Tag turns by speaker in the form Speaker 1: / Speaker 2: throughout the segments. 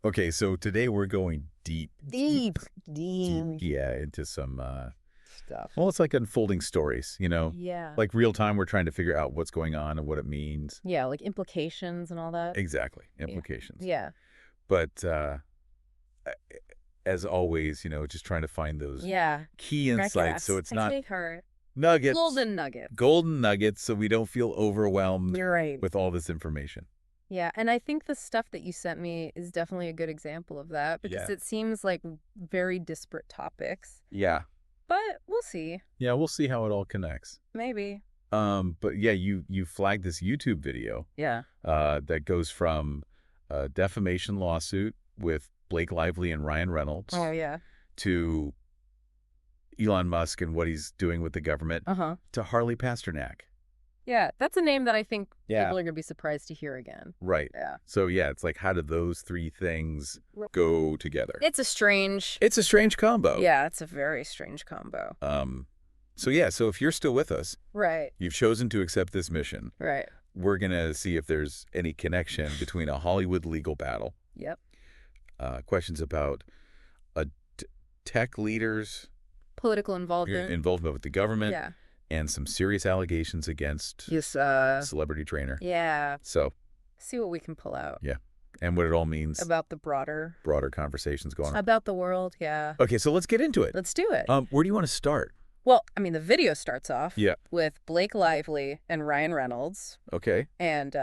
Speaker 1: Okay, so today we're going deep,
Speaker 2: Deep.
Speaker 1: yeah, into some,
Speaker 2: Stuff.
Speaker 1: well, it's like unfolding stories,
Speaker 2: Yeah.
Speaker 1: like real time. We're trying to figure out what's going on and what it means.
Speaker 2: Yeah, like implications and all that.
Speaker 1: Exactly,
Speaker 2: Yeah.
Speaker 1: implications.
Speaker 2: Yeah.
Speaker 1: But a- as always, just trying to find those
Speaker 2: Yeah.
Speaker 1: key insights so it's
Speaker 2: I
Speaker 1: not
Speaker 2: take heart.
Speaker 1: nuggets,
Speaker 2: Golden nuggets.
Speaker 1: golden nuggets, so we don't feel overwhelmed
Speaker 2: You're right.
Speaker 1: with all this information.
Speaker 2: Yeah, and I think the stuff that you sent me is definitely a good example of that because
Speaker 1: Yeah.
Speaker 2: it seems like very disparate topics.
Speaker 1: Yeah.
Speaker 2: But we'll see.
Speaker 1: Yeah, we'll see how it all connects.
Speaker 2: Maybe.
Speaker 1: But yeah, you flagged this YouTube video
Speaker 2: Yeah.
Speaker 1: that goes from a defamation lawsuit with Blake Lively and Ryan Reynolds
Speaker 2: Oh, yeah.
Speaker 1: to Elon Musk and what he's doing with the government
Speaker 2: Uh-huh.
Speaker 1: to Harley Pasternak.
Speaker 2: Yeah, that's a name that I think
Speaker 1: Yeah.
Speaker 2: people are going to be surprised to hear again.
Speaker 1: Right.
Speaker 2: Yeah.
Speaker 1: So yeah, it's like, how do those three things go together?
Speaker 2: It's a strange...
Speaker 1: It's a strange combo.
Speaker 2: Yeah, it's a very strange combo.
Speaker 1: So yeah, so if you're still with us,
Speaker 2: Right.
Speaker 1: you've chosen to accept this mission.
Speaker 2: Right.
Speaker 1: We're going to see if there's any connection between a Hollywood legal battle,
Speaker 2: Yep.
Speaker 1: questions about tech leaders'
Speaker 2: Political involvement.
Speaker 1: involvement with the government,
Speaker 2: Yeah.
Speaker 1: and some serious allegations against
Speaker 2: Yes,
Speaker 1: celebrity trainer.
Speaker 2: yeah.
Speaker 1: So,
Speaker 2: See what we can pull out.
Speaker 1: yeah, and what it all means.
Speaker 2: About the broader...
Speaker 1: Broader conversations going on.
Speaker 2: About the world, yeah.
Speaker 1: Okay, so let's get into it.
Speaker 2: Let's do it.
Speaker 1: Where do you want to start?
Speaker 2: Well, I mean, the video starts off
Speaker 1: Yeah.
Speaker 2: with Blake Lively and Ryan Reynolds
Speaker 1: Okay.
Speaker 2: and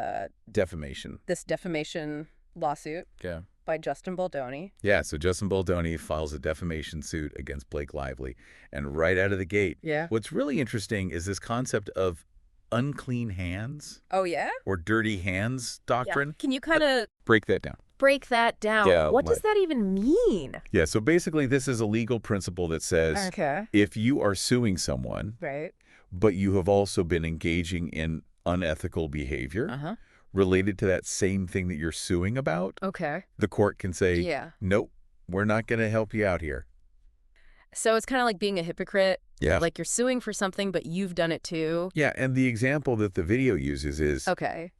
Speaker 1: Defamation.
Speaker 2: this defamation lawsuit
Speaker 1: Yeah.
Speaker 2: by Justin Baldoni.
Speaker 1: Yeah, so Justin Baldoni files a defamation suit against Blake Lively, and right out of the gate,
Speaker 2: Yeah.
Speaker 1: what's really interesting is this concept of unclean hands
Speaker 2: Oh, yeah?
Speaker 1: or dirty hands doctrine.
Speaker 2: Can you kind of
Speaker 1: Break that down.
Speaker 2: break that down?
Speaker 1: Yeah,
Speaker 2: What does
Speaker 1: what-
Speaker 2: that even mean?
Speaker 1: Yeah, so basically this is a legal principle that says
Speaker 2: Okay.
Speaker 1: if you are suing someone,
Speaker 2: Right.
Speaker 1: but you have also been engaging in unethical behavior
Speaker 2: Uh-huh.
Speaker 1: related to that same thing that you're suing about,
Speaker 2: Okay.
Speaker 1: the court can say,
Speaker 2: Yeah.
Speaker 1: nope, we're not going to help you out here.
Speaker 2: So it's kind of like being a hypocrite.
Speaker 1: Yeah.
Speaker 2: Like you're suing for something, but you've done it too.
Speaker 1: Yeah, and the example that the video uses is
Speaker 2: Okay.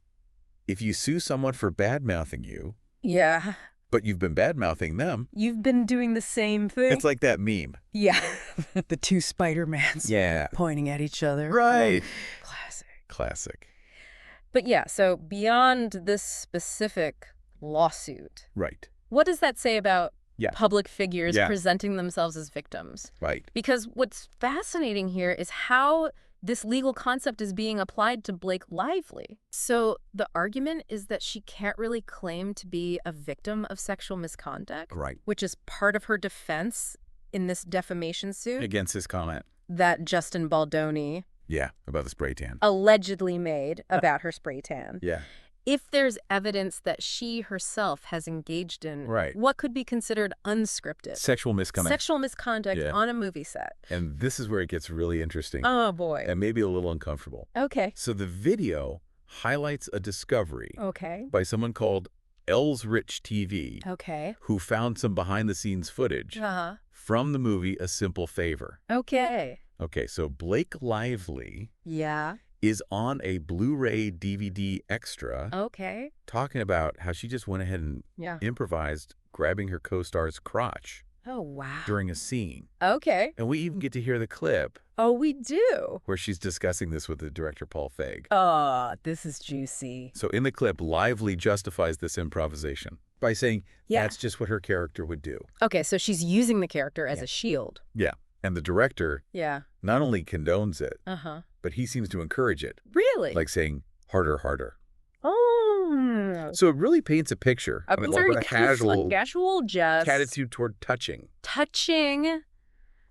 Speaker 1: if you sue someone for bad-mouthing you,
Speaker 2: Yeah.
Speaker 1: but you've been bad-mouthing them,
Speaker 2: You've been doing the same thing.
Speaker 1: it's like that meme.
Speaker 2: Yeah. The two Spider-Mans
Speaker 1: Yeah.
Speaker 2: pointing at each other.
Speaker 1: Right.
Speaker 2: Classic.
Speaker 1: Classic.
Speaker 2: But yeah, so beyond this specific lawsuit,
Speaker 1: Right.
Speaker 2: what does that say about
Speaker 1: Yeah.
Speaker 2: public figures
Speaker 1: Yeah.
Speaker 2: presenting themselves as victims?
Speaker 1: Right.
Speaker 2: Because what's fascinating here is how this legal concept is being applied to Blake Lively. So the argument is that she can't really claim to be a victim of sexual misconduct,
Speaker 1: Right.
Speaker 2: which is part of her defense in this defamation suit
Speaker 1: Against his comment.
Speaker 2: that Justin Baldoni
Speaker 1: Yeah, about the spray tan.
Speaker 2: allegedly made about her spray tan.
Speaker 1: Yeah.
Speaker 2: If there's evidence that she herself has engaged in
Speaker 1: Right.
Speaker 2: what could be considered unscripted
Speaker 1: Sexual misconduct.
Speaker 2: sexual misconduct
Speaker 1: Yeah.
Speaker 2: on a movie set.
Speaker 1: And this is where it gets really interesting
Speaker 2: Oh, boy.
Speaker 1: and maybe a little uncomfortable.
Speaker 2: Okay.
Speaker 1: So the video highlights a discovery
Speaker 2: Okay.
Speaker 1: by someone called Els Rich TV,
Speaker 2: Okay.
Speaker 1: who found some behind-the-scenes footage
Speaker 2: Uh-huh.
Speaker 1: from the movie A Simple Favor.
Speaker 2: Okay.
Speaker 1: Okay, so Blake Lively
Speaker 2: Yeah.
Speaker 1: is on a Blu-ray DVD extra
Speaker 2: Okay.
Speaker 1: talking about how she just went ahead and
Speaker 2: Yeah.
Speaker 1: improvised grabbing her co-star's crotch
Speaker 2: Oh, wow.
Speaker 1: during a scene.
Speaker 2: Okay.
Speaker 1: And we even get to hear the clip
Speaker 2: Oh, we do.
Speaker 1: where she's discussing this with the director, Paul Feig.
Speaker 2: Oh, this is juicy.
Speaker 1: So in the clip, Lively justifies this improvisation by saying
Speaker 2: Yeah.
Speaker 1: that's just what her character would do.
Speaker 2: Okay, so she's using the character as
Speaker 1: Yeah.
Speaker 2: a shield.
Speaker 1: Yeah. And the director
Speaker 2: Yeah.
Speaker 1: not only condones it,
Speaker 2: Uh-huh.
Speaker 1: but he seems to encourage it,
Speaker 2: Really?
Speaker 1: like saying, harder, harder.
Speaker 2: Oh.
Speaker 1: So it really paints a picture
Speaker 2: A
Speaker 1: of
Speaker 2: very
Speaker 1: a casual
Speaker 2: casual jest.
Speaker 1: attitude toward touching
Speaker 2: Touching,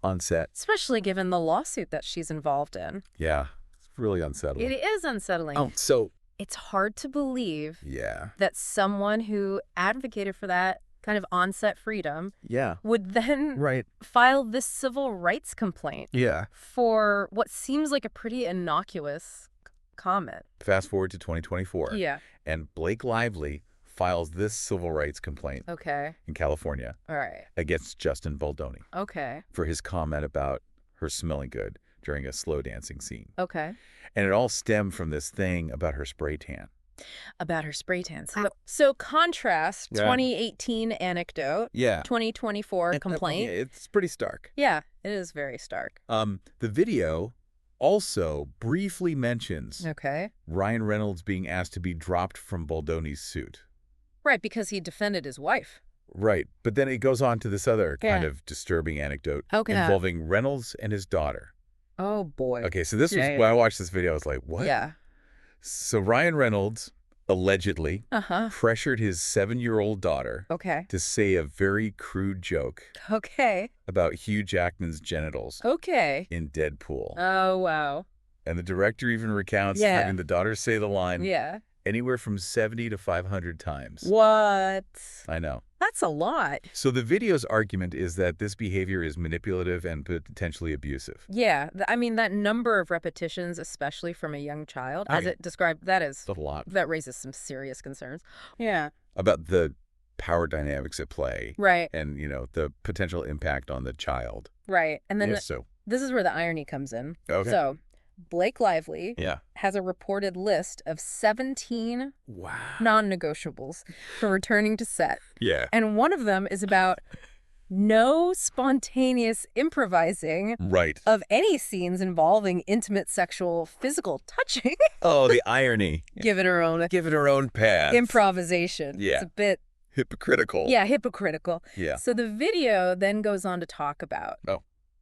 Speaker 1: on set.
Speaker 2: especially given the lawsuit that she's involved in.
Speaker 1: Yeah. It's really unsettling.
Speaker 2: It is unsettling.
Speaker 1: Oh, so,
Speaker 2: It's hard to believe
Speaker 1: yeah.
Speaker 2: that someone who advocated for that kind of on-set freedom
Speaker 1: Yeah.
Speaker 2: would then
Speaker 1: Right.
Speaker 2: file this civil rights complaint
Speaker 1: Yeah.
Speaker 2: for what seems like a pretty innocuous comment.
Speaker 1: Fast forward to 2024.
Speaker 2: Yeah.
Speaker 1: And Blake Lively files this civil rights complaint
Speaker 2: Okay.
Speaker 1: in California
Speaker 2: All right.
Speaker 1: against Justin Baldoni
Speaker 2: Okay.
Speaker 1: for his comment about her smelling good during a slow dancing scene.
Speaker 2: Okay.
Speaker 1: And it all stemmed from this thing about her spray tan.
Speaker 2: About her spray tan. So contrast
Speaker 1: Yeah.
Speaker 2: 2018 anecdote,
Speaker 1: Yeah.
Speaker 2: 2024
Speaker 1: Yeah,
Speaker 2: complaint.
Speaker 1: it's pretty stark.
Speaker 2: Yeah, it is very stark.
Speaker 1: The video also briefly mentions
Speaker 2: Okay.
Speaker 1: Ryan Reynolds being asked to be dropped from Baldoni's suit.
Speaker 2: Right, because he defended his wife.
Speaker 1: Right. But then it goes on to this other kind
Speaker 2: Yeah.
Speaker 1: of disturbing anecdote
Speaker 2: Okay.
Speaker 1: involving Reynolds and his daughter.
Speaker 2: Oh, boy.
Speaker 1: Okay, so this was,
Speaker 2: Yeah.
Speaker 1: when I watched this video, I was like, what?
Speaker 2: Yeah.
Speaker 1: So Ryan Reynolds allegedly
Speaker 2: Uh-huh.
Speaker 1: pressured his 7-year-old daughter
Speaker 2: Okay.
Speaker 1: to say a very crude joke
Speaker 2: Okay.
Speaker 1: about Hugh Jackman's genitals
Speaker 2: Okay.
Speaker 1: in Deadpool.
Speaker 2: Oh, wow.
Speaker 1: And the director even recounts
Speaker 2: Yeah.
Speaker 1: having the daughter say the line
Speaker 2: Yeah.
Speaker 1: anywhere from 70 to 500 times.
Speaker 2: What?
Speaker 1: I know.
Speaker 2: That's a lot.
Speaker 1: So the video's argument is that this behavior is manipulative and potentially abusive.
Speaker 2: Yeah. I mean, that number of repetitions, especially from a young child,
Speaker 1: Oh,
Speaker 2: as
Speaker 1: yeah.
Speaker 2: it described, that
Speaker 1: It's a lot.
Speaker 2: raises some serious concerns. Yeah.
Speaker 1: About the power dynamics at play.
Speaker 2: Right.
Speaker 1: And, the potential impact on the child.
Speaker 2: Right. And then
Speaker 1: If so.
Speaker 2: this is where the irony comes in.
Speaker 1: Okay.
Speaker 2: So Blake Lively
Speaker 1: Yeah.
Speaker 2: has a reported list of 17
Speaker 1: Wow.
Speaker 2: non-negotiables for returning to set.
Speaker 1: Yeah.
Speaker 2: And one of them is about no spontaneous improvising
Speaker 1: Right.
Speaker 2: of any scenes involving intimate sexual physical touching.
Speaker 1: Oh, the irony.
Speaker 2: Given her own
Speaker 1: Give it her own path.
Speaker 2: improvisation.
Speaker 1: Yeah.
Speaker 2: It's a bit,
Speaker 1: Hypocritical.
Speaker 2: yeah, hypocritical.
Speaker 1: Yeah.
Speaker 2: So the video then goes on to talk about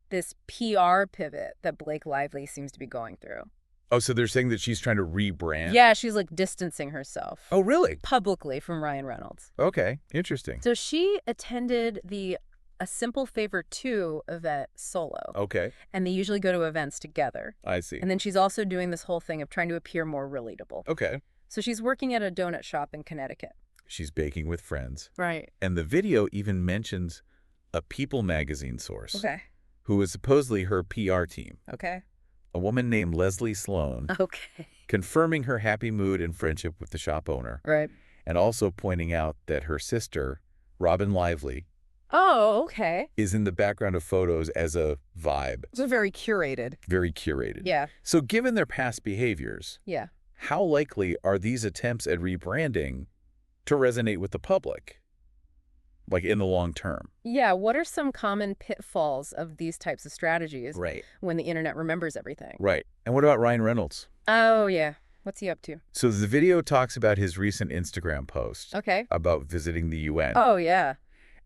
Speaker 2: this PR pivot that Blake Lively seems to be going through.
Speaker 1: Oh, so they're saying that she's trying to rebrand?
Speaker 2: Yeah, she's like distancing herself
Speaker 1: Oh, really?
Speaker 2: publicly from Ryan Reynolds.
Speaker 1: Okay. Interesting.
Speaker 2: So she attended A Simple Favor 2 event solo.
Speaker 1: Okay.
Speaker 2: And they usually go to events together.
Speaker 1: I see.
Speaker 2: And then she's also doing this whole thing of trying to appear more relatable.
Speaker 1: Okay.
Speaker 2: So she's working at a donut shop in Connecticut.
Speaker 1: She's baking with friends.
Speaker 2: Right.
Speaker 1: And the video even mentions a People magazine source
Speaker 2: Okay.
Speaker 1: who is supposedly her PR team,
Speaker 2: Okay.
Speaker 1: a woman named Leslie Sloan,
Speaker 2: Okay.
Speaker 1: confirming her happy mood and friendship with the shop owner,
Speaker 2: Right.
Speaker 1: and also pointing out that her sister, Robin Lively,
Speaker 2: Oh, okay.
Speaker 1: is in the background of photos as a vibe,
Speaker 2: So very curated.
Speaker 1: very curated.
Speaker 2: Yeah.
Speaker 1: So given their past behaviors,
Speaker 2: Yeah.
Speaker 1: how likely are these attempts at rebranding to resonate with the public, like in the long term?
Speaker 2: Yeah. What are some common pitfalls of these types of strategies
Speaker 1: Right.
Speaker 2: when the internet remembers everything?
Speaker 1: Right. And what about Ryan Reynolds?
Speaker 2: Oh, yeah. What's he up to?
Speaker 1: So the video talks about his recent Instagram post
Speaker 2: Okay.
Speaker 1: about visiting the UN.
Speaker 2: Oh, yeah.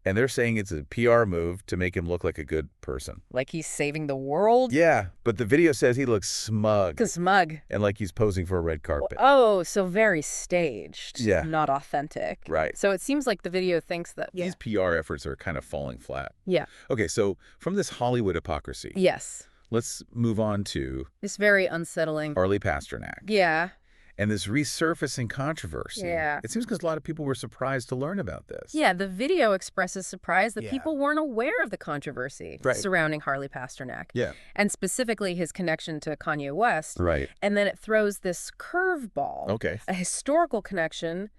Speaker 1: And they're saying it's a PR move to make him look like a good person.
Speaker 2: Like he's saving the world?
Speaker 1: Yeah, but the video says he looks smug
Speaker 2: Smug.
Speaker 1: and like he's posing for a red carpet.
Speaker 2: Oh, so very staged.
Speaker 1: Yeah.
Speaker 2: Not authentic.
Speaker 1: Right.
Speaker 2: So it seems like the video thinks that.
Speaker 1: These PR efforts are kind of falling flat.
Speaker 2: Yeah.
Speaker 1: Okay, so from this Hollywood hypocrisy,
Speaker 2: Yes.
Speaker 1: let's move on to
Speaker 2: It's very unsettling.
Speaker 1: Harley Pasternak
Speaker 2: Yeah.
Speaker 1: and this resurfacing controversy.
Speaker 2: Yeah.
Speaker 1: It seems because a lot of people were surprised to learn about this.
Speaker 2: Yeah, the video expresses surprise that
Speaker 1: Yeah.
Speaker 2: people weren't aware of the controversy
Speaker 1: Right.
Speaker 2: surrounding Harley Pasternak.
Speaker 1: Yeah.
Speaker 2: And specifically his connection to Kanye West.
Speaker 1: Right.
Speaker 2: And then it throws this curveball,
Speaker 1: Okay.
Speaker 2: a historical connection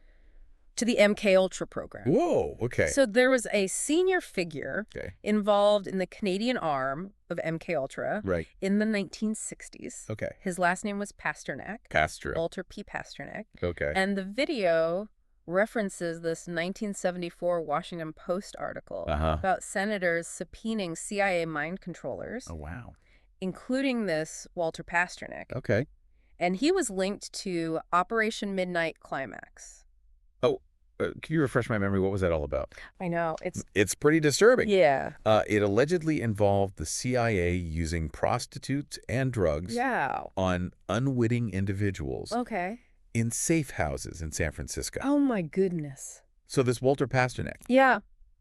Speaker 2: to the MKUltra program.
Speaker 1: Whoa, okay.
Speaker 2: So there was a senior figure
Speaker 1: Okay.
Speaker 2: involved in the Canadian arm of MKUltra
Speaker 1: Right.
Speaker 2: in the 1960s.
Speaker 1: Okay.
Speaker 2: His last name was Pasternak,
Speaker 1: Castro.
Speaker 2: Walter P. Pasternak.
Speaker 1: Okay.
Speaker 2: And the video references this 1974 Washington Post article
Speaker 1: Uh-huh.
Speaker 2: about senators subpoenaing CIA mind controllers,
Speaker 1: Oh, wow.
Speaker 2: including this Walter Pasternak.
Speaker 1: Okay.
Speaker 2: And he was linked to Operation Midnight Climax.
Speaker 1: Can you refresh my memory? What was that all about?
Speaker 2: I know.
Speaker 1: It's pretty disturbing.
Speaker 2: Yeah.
Speaker 1: It allegedly involved the CIA using prostitutes and drugs
Speaker 2: Yeah.
Speaker 1: on unwitting individuals
Speaker 2: Okay.
Speaker 1: in safe houses in San Francisco.
Speaker 2: Oh, my goodness.
Speaker 1: So this Walter Pasternak
Speaker 2: Yeah.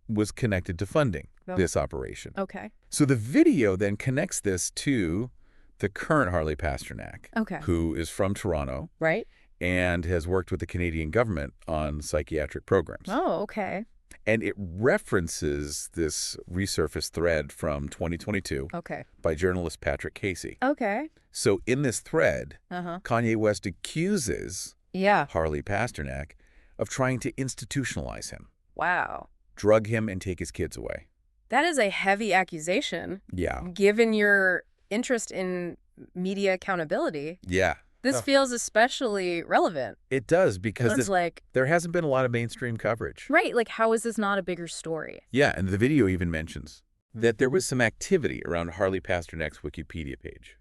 Speaker 1: was connected to funding
Speaker 2: Oh.
Speaker 1: this operation.
Speaker 2: Okay.
Speaker 1: So the video then connects this to the current Harley Pasternak,
Speaker 2: Okay.
Speaker 1: who is from Toronto
Speaker 2: Right?
Speaker 1: and has worked with the Canadian government on psychiatric programs.
Speaker 2: Oh, okay.
Speaker 1: And it references this resurfaced thread from 2022
Speaker 2: Okay.
Speaker 1: by journalist Patrick Casey.
Speaker 2: Okay.
Speaker 1: So in this thread,
Speaker 2: Uh-huh.
Speaker 1: Kanye West accuses
Speaker 2: Yeah.
Speaker 1: Harley Pasternak of trying to institutionalize him,
Speaker 2: Wow.
Speaker 1: drug him, and take his kids away.
Speaker 2: That is a heavy accusation,
Speaker 1: Yeah.
Speaker 2: given your interest in media accountability.
Speaker 1: Yeah.
Speaker 2: This feels especially relevant.
Speaker 1: It does, because
Speaker 2: It's like,
Speaker 1: there hasn't been a lot of mainstream coverage.
Speaker 2: right, like how is this not a bigger story?
Speaker 1: Yeah, and the video even mentions that there was some activity around Harley Pasternak's Wikipedia page.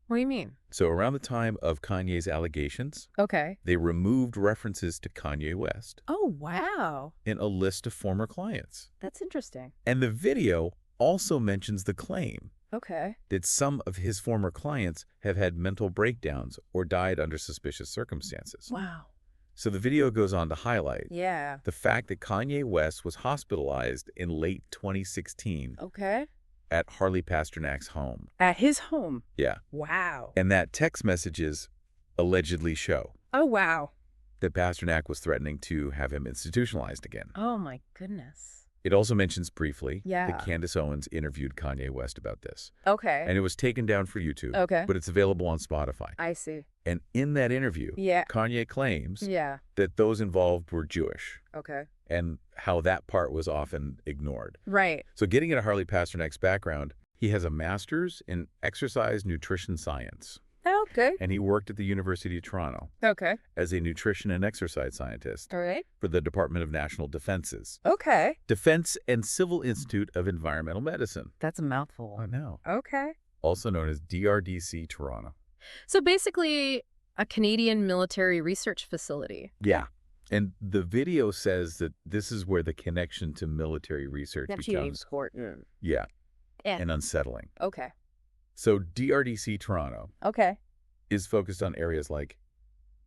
Speaker 2: What do you mean?
Speaker 1: So around the time of Kanye's allegations,
Speaker 2: Okay.
Speaker 1: they removed references to Kanye West
Speaker 2: Oh, wow.
Speaker 1: in a list of former clients.
Speaker 2: That's interesting.
Speaker 1: And the video also mentions the claim
Speaker 2: Okay.
Speaker 1: that some of his former clients have had mental breakdowns or died under suspicious circumstances.
Speaker 2: Wow.
Speaker 1: So the video goes on to highlight
Speaker 2: Yeah.
Speaker 1: the fact that Kanye West was hospitalized in late 2016
Speaker 2: Okay.
Speaker 1: at Harley Pasternak's home.
Speaker 2: At his home.
Speaker 1: Yeah.
Speaker 2: Wow.
Speaker 1: And that text messages allegedly show
Speaker 2: Oh, wow.
Speaker 1: that Pasternak was threatening to have him institutionalized again.
Speaker 2: Oh, my goodness.
Speaker 1: It also mentions briefly
Speaker 2: Yeah.
Speaker 1: that Candace Owens interviewed Kanye West about this.
Speaker 2: Okay.
Speaker 1: And it was taken down for YouTube,
Speaker 2: Okay.
Speaker 1: but it's available on Spotify.
Speaker 2: I see.
Speaker 1: And in that interview,
Speaker 2: Yeah.
Speaker 1: Kanye claims
Speaker 2: Yeah.
Speaker 1: that those involved were Jewish
Speaker 2: Okay.
Speaker 1: and how that part was often ignored.
Speaker 2: Right.
Speaker 1: So getting into Harley Pasternak's background, he has a master's in exercise nutrition science,
Speaker 2: Okay.
Speaker 1: and he worked at the University of Toronto
Speaker 2: Okay.
Speaker 1: as a nutrition and exercise scientist
Speaker 2: All right.
Speaker 1: for the Department of National Defense's
Speaker 2: Okay.
Speaker 1: Defense and Civil Institute of Environmental Medicine.
Speaker 2: That's a mouthful.
Speaker 1: I know.
Speaker 2: Okay.
Speaker 1: Also known as DRDC Toronto.
Speaker 2: So basically, a Canadian military research facility.
Speaker 1: Yeah. And the video says that this is where the connection to military research becomes
Speaker 2: important.
Speaker 1: yeah,
Speaker 2: Yeah.
Speaker 1: and unsettling.
Speaker 2: Okay.
Speaker 1: So DRDC Toronto
Speaker 2: Okay.
Speaker 1: is focused on areas like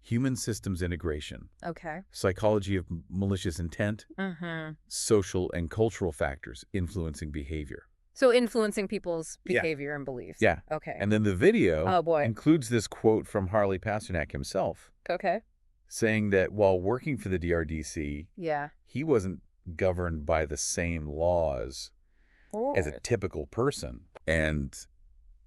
Speaker 1: human systems integration,
Speaker 2: Okay.
Speaker 1: psychology of malicious intent,
Speaker 2: Mm-hmm.
Speaker 1: social and cultural factors influencing behavior.
Speaker 2: So influencing people's
Speaker 1: Yeah.
Speaker 2: behavior and beliefs.
Speaker 1: Yeah.
Speaker 2: Okay.
Speaker 1: And then the video
Speaker 2: Oh, boy.
Speaker 1: includes this quote from Harley Pasternak himself,
Speaker 2: Okay.
Speaker 1: saying that while working for the DRDC,
Speaker 2: Yeah.
Speaker 1: he wasn't governed by the same laws as a typical person. And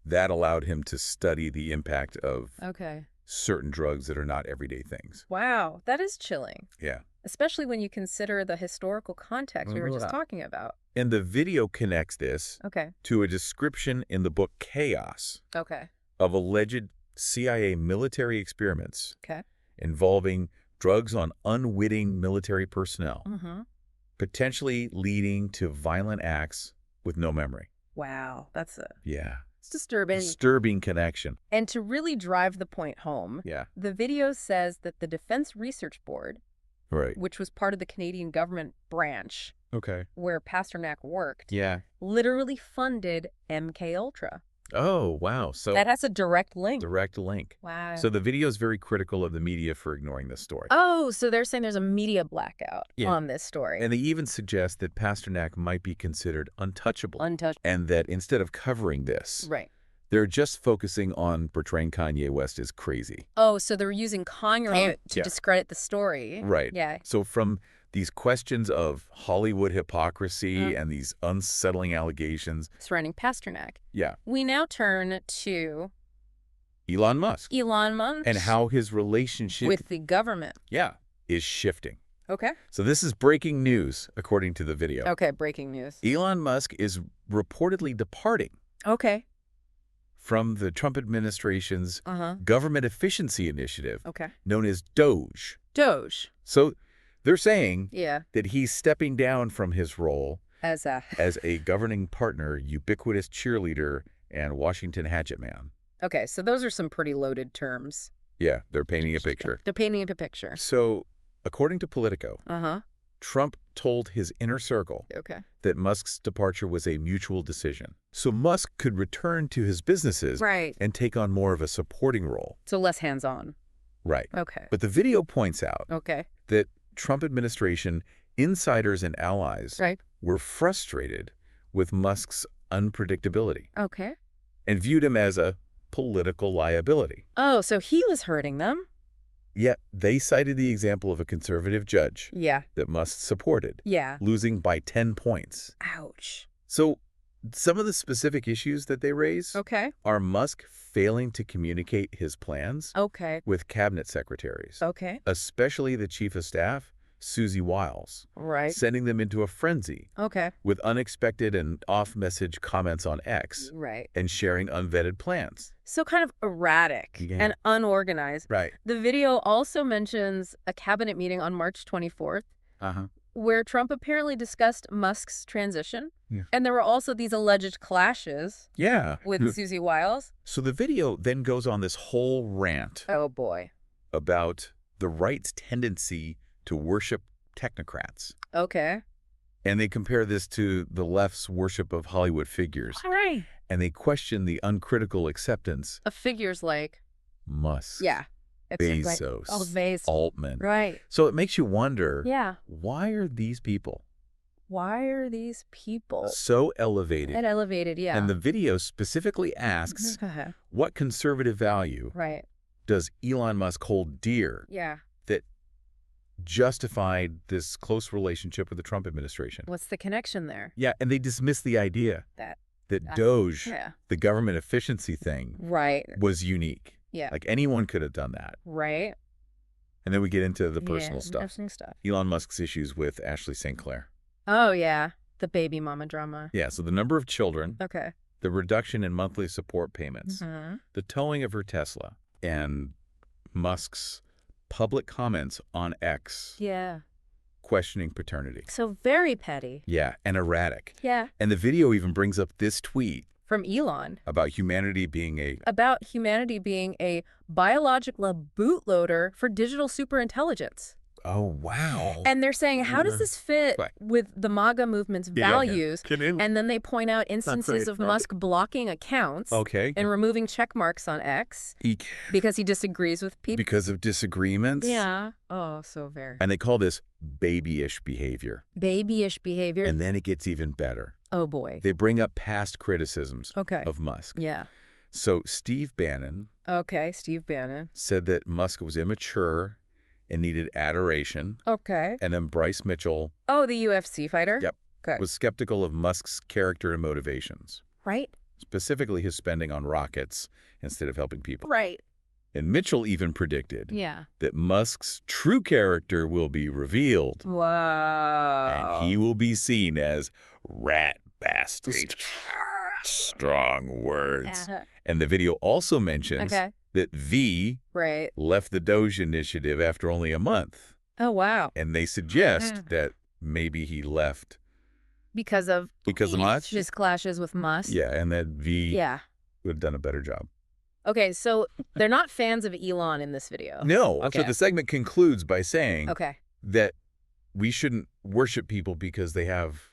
Speaker 1: that allowed him to study the impact of
Speaker 2: Okay.
Speaker 1: certain drugs that are not everyday things.
Speaker 2: Wow. That is chilling.
Speaker 1: Yeah.
Speaker 2: Especially when you consider the historical context we were just talking about.
Speaker 1: And the video connects this
Speaker 2: Okay.
Speaker 1: to a description in the book Chaos
Speaker 2: Okay.
Speaker 1: of alleged CIA military experiments
Speaker 2: Okay.
Speaker 1: involving drugs on unwitting military personnel,
Speaker 2: Mm-hmm.
Speaker 1: potentially leading to violent acts with no memory.
Speaker 2: Wow. That's
Speaker 1: Yeah.
Speaker 2: it's disturbing.
Speaker 1: Disturbing connection.
Speaker 2: And to really drive the point home,
Speaker 1: Yeah.
Speaker 2: the video says that the Defense Research Board,
Speaker 1: Right.
Speaker 2: which was part of the Canadian government branch
Speaker 1: Okay.
Speaker 2: where Pasternak worked,
Speaker 1: Yeah.
Speaker 2: literally funded MKUltra.
Speaker 1: Oh, wow. So
Speaker 2: That has a direct link.
Speaker 1: direct link.
Speaker 2: Wow.
Speaker 1: So the video is very critical of the media for ignoring this story.
Speaker 2: Oh, so they're saying there's a media blackout
Speaker 1: Yeah.
Speaker 2: on this story.
Speaker 1: And they even suggest that Pasternak might be considered untouchable.
Speaker 2: Untouched.
Speaker 1: And that instead of covering this,
Speaker 2: Right.
Speaker 1: they're just focusing on portraying Kanye West as crazy.
Speaker 2: Oh, so they're using Kanye to
Speaker 1: Yeah.
Speaker 2: discredit the story.
Speaker 1: Right.
Speaker 2: Yeah.
Speaker 1: So from these questions of Hollywood hypocrisy and these unsettling allegations,
Speaker 2: Surrounding Pasternak.
Speaker 1: yeah,
Speaker 2: We now turn to
Speaker 1: Elon Musk
Speaker 2: Elon Musk
Speaker 1: and how his relationship,
Speaker 2: with the government.
Speaker 1: yeah, is shifting.
Speaker 2: Okay.
Speaker 1: So this is breaking news, according to the video.
Speaker 2: Okay, breaking news.
Speaker 1: Elon Musk is reportedly departing
Speaker 2: Okay.
Speaker 1: from the Trump administration's
Speaker 2: Uh-huh.
Speaker 1: government efficiency initiative
Speaker 2: Okay.
Speaker 1: known as Doge.
Speaker 2: Doge.
Speaker 1: So they're saying
Speaker 2: Yeah.
Speaker 1: that he's stepping down from his role
Speaker 2: As a...
Speaker 1: as a governing partner, ubiquitous cheerleader, and Washington hatchet man.
Speaker 2: Okay, so those are some pretty loaded terms.
Speaker 1: Yeah, they're painting a picture.
Speaker 2: They're painting a picture.
Speaker 1: So, according to Politico,
Speaker 2: Uh-huh.
Speaker 1: Trump told his inner circle
Speaker 2: Okay.
Speaker 1: that Musk's departure was a mutual decision. So Musk could return to his businesses
Speaker 2: Right.
Speaker 1: and take on more of a supporting role.
Speaker 2: So less hands-on.
Speaker 1: Right.
Speaker 2: Okay.
Speaker 1: But the video points out
Speaker 2: Okay.
Speaker 1: that Trump administration insiders and allies
Speaker 2: Right.
Speaker 1: were frustrated with Musk's unpredictability
Speaker 2: Okay.
Speaker 1: and viewed him as a political liability.
Speaker 2: Oh, so he was hurting them?
Speaker 1: Yet they cited the example of a conservative judge
Speaker 2: Yeah.
Speaker 1: that Musk supported,
Speaker 2: Yeah.
Speaker 1: losing by 10 points.
Speaker 2: Ouch.
Speaker 1: So some of the specific issues that they raise
Speaker 2: Okay.
Speaker 1: are Musk failing to communicate his plans
Speaker 2: Okay.
Speaker 1: with cabinet secretaries,
Speaker 2: Okay.
Speaker 1: especially the chief of staff, Susie Wiles,
Speaker 2: Right.
Speaker 1: sending them into a frenzy
Speaker 2: Okay.
Speaker 1: with unexpected and off-message comments on X
Speaker 2: Right.
Speaker 1: and sharing unvetted plans.
Speaker 2: So kind of erratic
Speaker 1: Yeah.
Speaker 2: and unorganized.
Speaker 1: Right.
Speaker 2: The video also mentions a cabinet meeting on March 24th
Speaker 1: Uh-huh.
Speaker 2: where Trump apparently discussed Musk's transition.
Speaker 1: Yeah.
Speaker 2: And there were also these alleged clashes
Speaker 1: Yeah.
Speaker 2: with Susie Wiles.
Speaker 1: So the video then goes on this whole rant
Speaker 2: Oh, boy.
Speaker 1: about the right's tendency to worship technocrats.
Speaker 2: Okay.
Speaker 1: And they compare this to the left's worship of Hollywood figures.
Speaker 2: All right.
Speaker 1: And they question the uncritical acceptance
Speaker 2: Of figures like,
Speaker 1: Musk,
Speaker 2: yeah.
Speaker 1: Bezos,
Speaker 2: Oh, Bezos.
Speaker 1: Altman.
Speaker 2: Right.
Speaker 1: So it makes you wonder,
Speaker 2: Yeah.
Speaker 1: why are these people
Speaker 2: Why are these people
Speaker 1: so elevated?
Speaker 2: elevated? Yeah.
Speaker 1: And the video specifically asks, what conservative value
Speaker 2: Right.
Speaker 1: does Elon Musk hold dear
Speaker 2: Yeah.
Speaker 1: that justified this close relationship with the Trump administration?
Speaker 2: What's the connection there?
Speaker 1: Yeah, and they dismiss the idea
Speaker 2: That.
Speaker 1: Doge,
Speaker 2: Yeah.
Speaker 1: the government efficiency thing,
Speaker 2: Right.
Speaker 1: was unique.
Speaker 2: Yeah.
Speaker 1: Like anyone could have done that.
Speaker 2: Right.
Speaker 1: And then we get into the personal stuff.
Speaker 2: Personal stuff.
Speaker 1: Elon Musk's issues with Ashley St. Clair.
Speaker 2: Oh, yeah. The baby mama drama.
Speaker 1: Yeah, so the number of children,
Speaker 2: Okay.
Speaker 1: the reduction in monthly support payments,
Speaker 2: Mhm.
Speaker 1: the towing of her Tesla, and Musk's public comments on X
Speaker 2: Yeah.
Speaker 1: questioning paternity.
Speaker 2: So very petty.
Speaker 1: Yeah, and erratic.
Speaker 2: Yeah.
Speaker 1: And the video even brings up this tweet
Speaker 2: From Elon.
Speaker 1: about humanity being a...
Speaker 2: About humanity being a biological bootloader for digital superintelligence.
Speaker 1: Oh, wow.
Speaker 2: And they're saying, how does this fit
Speaker 1: Right.
Speaker 2: with the MAGA movement's values? And then they point out instances of Musk blocking accounts
Speaker 1: Okay.
Speaker 2: and removing check marks on X
Speaker 1: Eek.
Speaker 2: because he disagrees with people.
Speaker 1: Because of disagreements.
Speaker 2: Yeah. Oh, so very.
Speaker 1: And they call this babyish behavior.
Speaker 2: Babyish behavior.
Speaker 1: And then it gets even better.
Speaker 2: Oh, boy.
Speaker 1: They bring up past criticisms
Speaker 2: Okay.
Speaker 1: of Musk.
Speaker 2: Yeah.
Speaker 1: So Steve Bannon
Speaker 2: Okay. Steve Bannon.
Speaker 1: said that Musk was immature and needed adoration.
Speaker 2: Okay.
Speaker 1: And then Bryce Mitchell
Speaker 2: Oh, the UFC fighter?
Speaker 1: Yep.
Speaker 2: Okay.
Speaker 1: was skeptical of Musk's character and motivations,
Speaker 2: Right?
Speaker 1: specifically his spending on rockets instead of helping people.
Speaker 2: Right.
Speaker 1: And Mitchell even predicted
Speaker 2: Yeah.
Speaker 1: that Musk's true character will be revealed.
Speaker 2: Wow.
Speaker 1: And he will be seen as rat bastard. Strong words. And the video also mentions
Speaker 2: Okay.
Speaker 1: that V
Speaker 2: Right.
Speaker 1: left the Doge initiative after only a month.
Speaker 2: Oh, wow.
Speaker 1: And they suggest that maybe he left
Speaker 2: Because of
Speaker 1: Musk?
Speaker 2: his clashes with Musk?
Speaker 1: Yeah, and that V
Speaker 2: Yeah.
Speaker 1: would have done a better job.
Speaker 2: Okay, so they're not fans of Elon in this video.
Speaker 1: No.
Speaker 2: Okay.
Speaker 1: So the segment concludes by saying
Speaker 2: Okay.
Speaker 1: that we shouldn't worship people because they have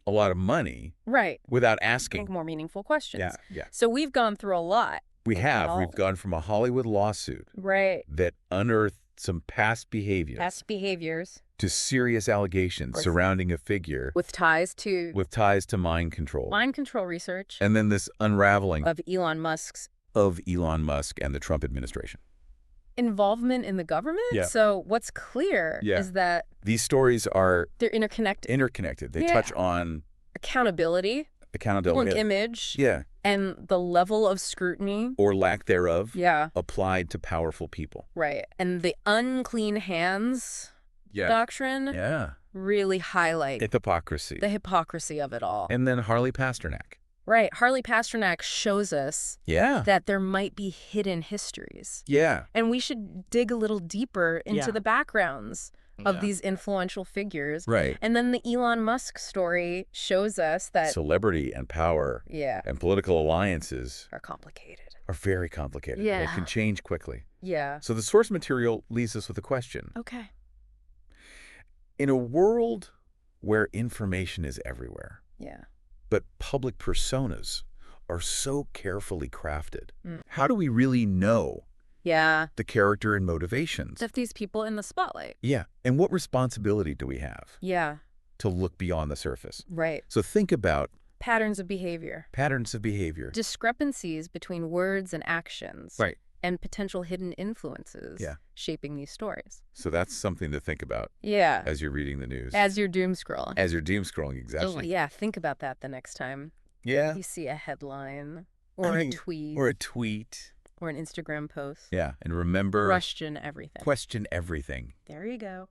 Speaker 1: a lot of money
Speaker 2: Right.
Speaker 1: without
Speaker 2: Think
Speaker 1: asking.
Speaker 2: more meaningful questions.
Speaker 1: Yeah, yeah.
Speaker 2: So we've gone through a lot.
Speaker 1: We have.
Speaker 2: Well-
Speaker 1: We've gone from a Hollywood lawsuit
Speaker 2: Right.
Speaker 1: that unearthed some past behaviors
Speaker 2: Past behaviors
Speaker 1: to serious allegations
Speaker 2: With-
Speaker 1: surrounding a figure
Speaker 2: with ties to
Speaker 1: with ties to mind control.
Speaker 2: mind control research
Speaker 1: And then this unraveling
Speaker 2: of Elon Musk's
Speaker 1: of Elon Musk and the Trump administration.
Speaker 2: involvement in the government.
Speaker 1: Yeah.
Speaker 2: So what's clear
Speaker 1: Yeah.
Speaker 2: is that
Speaker 1: These stories are
Speaker 2: they're interconnected.
Speaker 1: interconnected. They
Speaker 2: Yeah.
Speaker 1: touch on
Speaker 2: Accountability,
Speaker 1: accountability.
Speaker 2: public image,
Speaker 1: Yeah.
Speaker 2: and the level of scrutiny.
Speaker 1: Or lack thereof
Speaker 2: Yeah.
Speaker 1: applied to powerful people.
Speaker 2: Right. And the unclean hands doctrine
Speaker 1: Yeah.
Speaker 2: really highlight
Speaker 1: Hypocrisy.
Speaker 2: the hypocrisy of it all.
Speaker 1: And then Harley Pasternak.
Speaker 2: Right. Harley Pasternak shows us
Speaker 1: Yeah.
Speaker 2: that there might be hidden histories.
Speaker 1: Yeah.
Speaker 2: And we should dig a little deeper into
Speaker 1: Yeah.
Speaker 2: the backgrounds of
Speaker 1: Yeah.
Speaker 2: these influential figures.
Speaker 1: Right.
Speaker 2: And then the Elon Musk story shows us that,
Speaker 1: Celebrity and power
Speaker 2: yeah,
Speaker 1: and political alliances
Speaker 2: are complicated.
Speaker 1: are very complicated.
Speaker 2: Yeah.
Speaker 1: They can change quickly.
Speaker 2: Yeah.
Speaker 1: So the source material leaves us with a question.
Speaker 2: Okay.
Speaker 1: In a world where information is everywhere,
Speaker 2: Yeah.
Speaker 1: but public personas are so carefully crafted,
Speaker 2: Mm.
Speaker 1: how do we really know
Speaker 2: Yeah.
Speaker 1: the character and motivations?
Speaker 2: Of these people in the spotlight.
Speaker 1: Yeah. And what responsibility do we have
Speaker 2: Yeah.
Speaker 1: to look beyond the surface?
Speaker 2: Right.
Speaker 1: So think about
Speaker 2: Patterns of behavior.
Speaker 1: patterns of behavior.
Speaker 2: Discrepancies between words and actions.
Speaker 1: Right.
Speaker 2: And potential hidden influences
Speaker 1: Yeah.
Speaker 2: shaping these stories.
Speaker 1: So that's something to think about
Speaker 2: Yeah.
Speaker 1: as you're reading the news.
Speaker 2: As you're doom scrolling.
Speaker 1: As you're doom scrolling, exactly.
Speaker 2: Yeah, think about that the next time
Speaker 1: Yeah.
Speaker 2: you see a headline or a tweet
Speaker 1: Or a tweet.
Speaker 2: or an Instagram post.
Speaker 1: Yeah. And remember,
Speaker 2: Question everything.
Speaker 1: question everything.
Speaker 2: There you go.